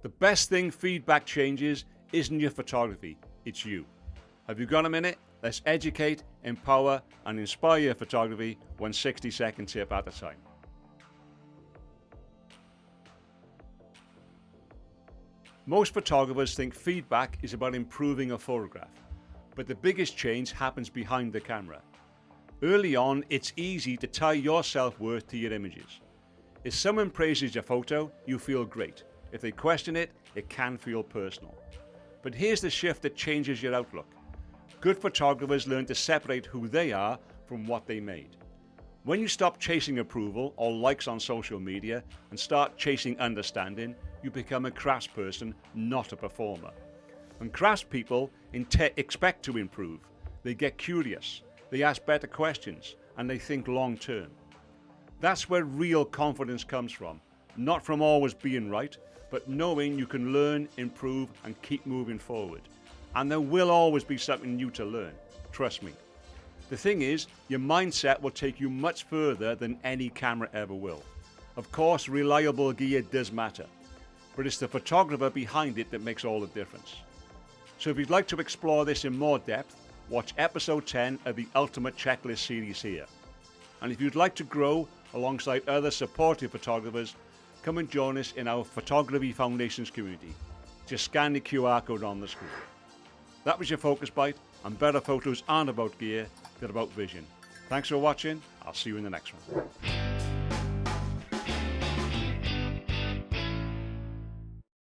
The best thing feedback changes isn't your photography, it's you. Have you got a minute? Let's educate, empower, and inspire your photography 1 60-second tip at a time. Most photographers think feedback is about improving a photograph, but the biggest change happens behind the camera. Early on, it's easy to tie your self-worth to your images. If someone praises your photo, you feel great. If they question it, it can feel personal. But here's the shift that changes your outlook. Good photographers learn to separate who they are from what they made. When you stop chasing approval or likes on social media and start chasing understanding, you become a craftsperson, not a performer. And craftspeople expect to improve. They get curious, they ask better questions, and they think long term. That's where real confidence comes from, not from always being right, but knowing you can learn, improve, and keep moving forward. And there will always be something new to learn, trust me. The thing is, your mindset will take you much further than any camera ever will. Of course, reliable gear does matter, but it's the photographer behind it that makes all the difference. So if you'd like to explore this in more depth, watch episode 10 of the Ultimate Checklist series here. And if you'd like to grow alongside other supportive photographers, come and join us in our Photography Foundations community. Just scan the QR code on the screen. That was your Focus Bite, and better photos aren't about gear, they're about vision. Thanks for watching, I'll see you in the next one.